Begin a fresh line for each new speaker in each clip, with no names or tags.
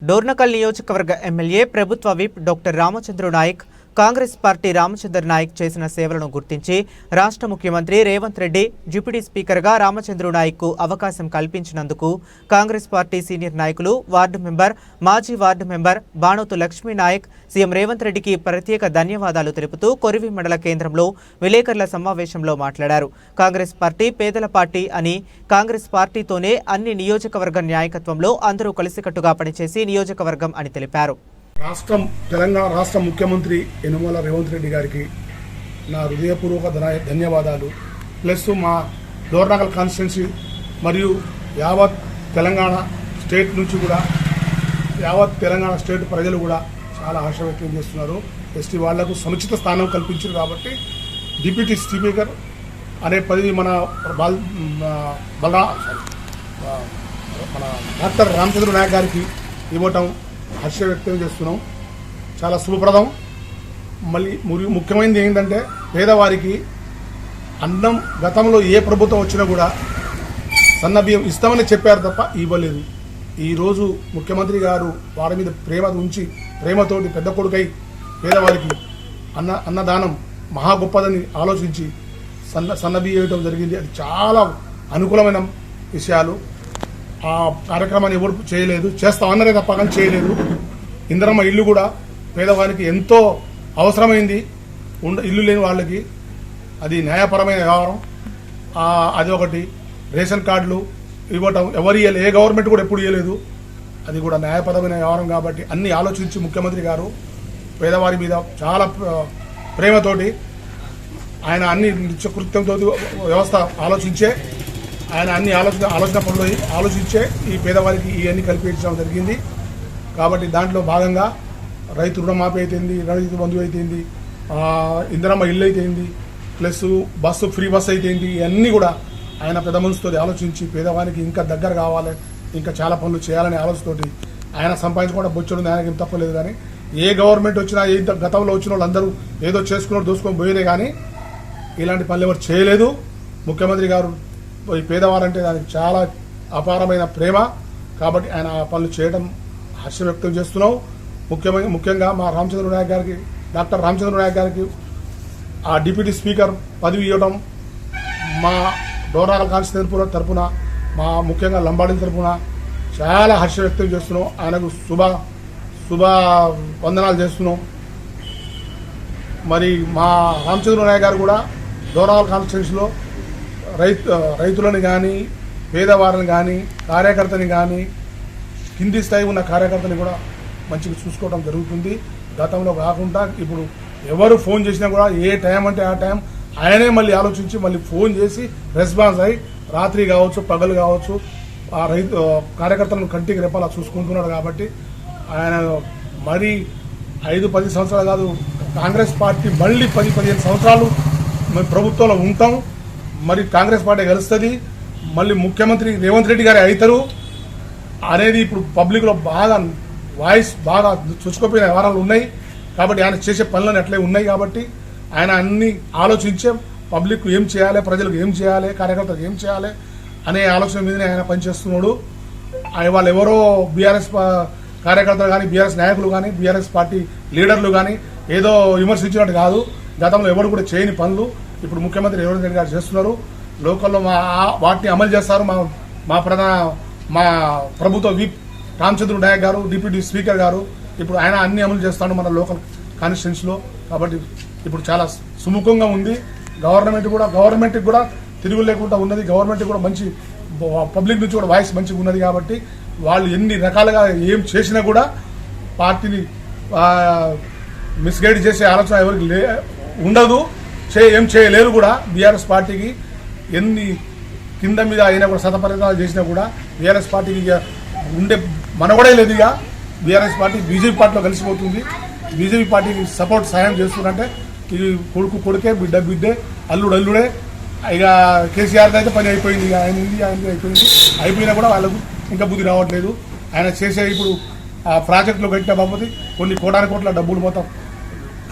డోర్నకల్ నియోజకవర్గ ఎమ్మెల్యే ప్రభుత్వ whip doctor Ramachandra Naik Congress party Ramachandra Naik చేసిన సేవలను గుర్తించి రాష్ట్ర ముఖ్యమంత్రి రేవంత్ రెడ్డి డిప్యూటీ స్పీకర్గా రామచంద్ర నాయక్కు అవకాశం కల్పించినందుకు కాంగ్రెస్ పార్టీ సీనియర్ నాయకులు వార్డు మెంబర్ మాజీ ward member Banothu Lakshmi Naik CM Revanth రెడ్డికి ప్రత్యేక ధన్యవాదాలు తెలుపుతూ కొరివి మండల కేంద్రంలో విలేకరుల సమావేశంలో మాట్లాడారు. కాంగ్రెస్ పార్టీ పేదల పార్టీ అని కాంగ్రెస్ పార్టీతోనే అన్ని నియోజకవర్గ నాయకత్వంలో అందరూ కలిసికట్టుగా పనిచేసి నియోజకవర్గం అని తెలిపారు.
తెలంగాణ రాష్ట్ర ముఖ్యమంత్రి యనమల రేవంత్ రెడ్డి గారికి నా హృదయపూర్వక ధన్యవాదాలు. ప్లస్ మా డోర్నకల్ కాన్స్టిట్యున్సీ మరియు యావత్ తెలంగాణ స్టేట్ నుంచి కూడా యావత్ తెలంగాణ స్టేట్ ప్రజలు కూడా చాలా హర్ష వ్యక్తం చేస్తున్నారు. ఎస్టీ వాళ్లకు సముచిత స్థానం కల్పించారు కాబట్టి డిప్యూటీ స్పీకర్ అనే పదవి మన డాక్టర్ రామచంద్ర నాయక్ గారికి ఇవ్వటం హర్ష వ్యక్తం చేస్తున్నాం. చాలా శుభప్రదం. మళ్ళీ ముఖ్యమైనది ఏంటంటే పేదవారికి అన్నం గతంలో ఏ ప్రభుత్వం వచ్చినా కూడా సన్న బియ్యం ఇస్తామని చెప్పారు తప్ప ఇవ్వలేదు. ఈరోజు ముఖ్యమంత్రి గారు వారి మీద ప్రేమ ఉంచి ప్రేమతోటి పెద్ద కొడుకై పేదవారికి అన్నదానం మహా గొప్పదని ఆలోచించి సన్న బియ్యం ఇవ్వడం జరిగింది. అది చాలా అనుకూలమైన విషయాలు. ఆ కార్యక్రమాన్ని ఎవరు చేయలేదు, చేస్తామన్నారే తప్ప కానీ చేయలేదు. ఇందిరమ్మ ఇల్లు కూడా పేదవారికి ఎంతో అవసరమైంది. ఇల్లు లేని వాళ్ళకి అది న్యాయపరమైన వ్యవహారం. అది ఒకటి. రేషన్ కార్డులు ఇవ్వటం ఎవరు ఇవ్వలేదు, ఏ గవర్నమెంట్ కూడా ఎప్పుడు ఇవ్వలేదు. అది కూడా న్యాయపరమైన వ్యవహారం కాబట్టి అన్ని ఆలోచించి ముఖ్యమంత్రి గారు పేదవారి మీద చాలా ప్రేమతోటి ఆయన అన్ని నిత్యకృత్యంతో వ్యవస్థ ఆలోచించే ఆయన అన్ని ఆలోచన పనులు ఆలోచించే ఈ పేదవారికి ఇవన్నీ కల్పించడం జరిగింది. కాబట్టి దాంట్లో భాగంగా రైతు రుణమాఫీ అయితేంది, రైతు బంధువు అయితేంది, ఇందిరమ్మ ఇల్లు అయితేంది, ప్లస్ ఫ్రీ బస్సు అయితేంది, ఇవన్నీ కూడా ఆయన పెద్ద మనసుతో ఆలోచించి పేదవానికి ఇంకా దగ్గర కావాలి, ఇంకా చాలా పనులు చేయాలనే ఆలోచనతోటి ఆయన సంపాదించుకోవడం బొచ్చడు ఆయనకి ఏం తప్పలేదు. కానీ ఏ గవర్నమెంట్ వచ్చినా గతంలో వచ్చిన వాళ్ళందరూ ఏదో చేసుకున్నాడు దోసుకొని పోయినే కానీ ఇలాంటి పనులు ఎవరు చేయలేదు. ముఖ్యమంత్రి గారు ఈ పేదవారంటే దానికి చాలా అపారమైన ప్రేమ కాబట్టి ఆయన ఆ పనులు చేయడం హర్ష వ్యక్తం చేస్తున్నాం. ముఖ్యంగా మా రామచంద్ర నాయక్ గారికి డాక్టర్ రామచంద్ర నాయక్ గారికి ఆ డిప్యూటీ స్పీకర్ పదవి ఇవ్వడం మా డోర్నకల్ కాన్స్టిట్యున్సీ తరఫున మా ముఖ్యంగా లంబాడి తరఫున చాలా హర్ష వ్యక్తం చేస్తున్నాం. ఆయనకు శుభ వందనాలు చేస్తున్నాం. మరి మా రామచంద్ర నాయక్ గారు కూడా డోర్నకల్ కాన్స్టిట్యున్సీలో రైతులను కానీ పేదవారిని కానీ కార్యకర్తని కానీ కింది స్థాయి ఉన్న కార్యకర్తని కూడా మంచిగా చూసుకోవడం జరుగుతుంది. గతంలో కాకుండా ఇప్పుడు ఎవరు ఫోన్ చేసినా కూడా ఏ టైం అంటే ఆ టైం ఆయనే మళ్ళీ ఆలోచించి మళ్ళీ ఫోన్ చేసి రెస్పాన్స్ అయ్యి రాత్రి కావచ్చు పగలు కావచ్చు ఆ రైతు కార్యకర్తలను కంటికి రెప్పలా చూసుకుంటున్నాడు. కాబట్టి ఆయన మరి 5-10 సంవత్సరాలు కాదు, కాంగ్రెస్ పార్టీ మళ్ళీ 10-15 సంవత్సరాలు మేము ప్రభుత్వంలో ఉంటాం. మరి కాంగ్రెస్ పార్టీ గెలుస్తుంది, మళ్ళీ ముఖ్యమంత్రి రేవంత్ రెడ్డి గారే అవుతారు అనేది ఇప్పుడు పబ్లిక్లో బాగా వాయిస్ బాగా చుచ్చుకుపోయిన వ్యవహారాలు ఉన్నాయి. కాబట్టి ఆయన చేసే పనులను అట్లే ఉన్నాయి. కాబట్టి ఆయన అన్ని ఆలోచించే పబ్లిక్ ఏం చేయాలి, ప్రజలకు ఏం చేయాలి, కార్యకర్తలకు ఏం చేయాలి అనే ఆలోచన మీదనే ఆయన పనిచేస్తున్నాడు. వాళ్ళు ఎవరో బీఆర్ఎస్ కార్యకర్తలు కానీ బీఆర్ఎస్ నాయకులు కానీ బీఆర్ఎస్ పార్టీ లీడర్లు కానీ ఏదో విమర్శించినట్టు కాదు. గతంలో ఎవరు కూడా చేయని పనులు ఇప్పుడు ముఖ్యమంత్రి రేవంత్ రెడ్డి గారు చేస్తున్నారు. లోకల్లో వాటిని అమలు చేస్తారు. మా ప్రభుత్వ విప్ రామచంద్ర నాయక్ గారు డిప్యూటీ స్పీకర్ గారు ఇప్పుడు ఆయన అన్ని అమలు చేస్తాడు మన లోకల్ కాన్స్టిట్యున్సీలో. కాబట్టి ఇప్పుడు చాలా సుముఖంగా ఉంది. గవర్నమెంట్కి కూడా తిరుగు లేకుండా ఉన్నది. గవర్నమెంట్ కూడా మంచి పబ్లిక్ నుంచి కూడా వాయిస్ మంచిగా ఉన్నది. కాబట్టి వాళ్ళు ఎన్ని రకాలుగా ఏం చేసినా కూడా పార్టీని మిస్గైడ్ చేసే ఆలోచన ఎవరికి ఉండదు, ఏం చేయలేరు కూడా. బీఆర్ఎస్ పార్టీకి ఎన్ని కింద మీద అయినా కూడా శతపరిణాలు చేసినా కూడా బీఆర్ఎస్ పార్టీకి ఉండే మనగడే లేదు. ఇక బీఆర్ఎస్ పార్టీ బీజేపీ పార్టీలో కలిసిపోతుంది. బీజేపీ పార్టీకి సపోర్ట్ సాయం చేస్తుందంటే ఇది కొడుకే, బిడ్డే, అల్లుడే. ఇక కేసీఆర్ అయితే పని అయిపోయింది. ఇక ఆయన అయిపోయినా కూడా వాళ్ళకు ఇంకా బుద్ధి రావట్లేదు. ఆయన చేసే ఇప్పుడు ఆ ప్రాజెక్టులో కట్టిన బాబు కొన్ని కోట్ల డబ్బులు మొత్తం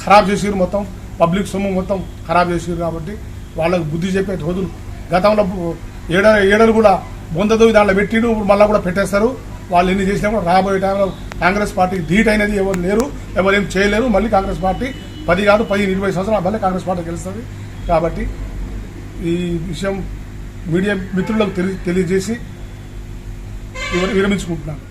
ఖరాబ్ చేసిరు, మొత్తం పబ్లిక్ సొమ్ము మొత్తం ఖరాబ్ చేసిరు. కాబట్టి వాళ్ళకు బుద్ధి చెప్పే రోజులు గతంలో ఏడలు కూడా బొందదు దాంట్లో పెట్టిడు, మళ్ళీ కూడా పెట్టేస్తారు. వాళ్ళు ఎన్ని చేసినా కూడా రాబోయే టైంలో కాంగ్రెస్ పార్టీకి ధీటైనది ఎవరు లేరు, ఎవరేం చేయలేరు. మళ్ళీ కాంగ్రెస్ పార్టీ 10 కాదు 20 సంవత్సరాలు మళ్ళీ కాంగ్రెస్ పార్టీ గెలుస్తుంది. కాబట్టి ఈ విషయం మీడియా మిత్రులకు తెలియజేసి విరమించుకుంటున్నాను.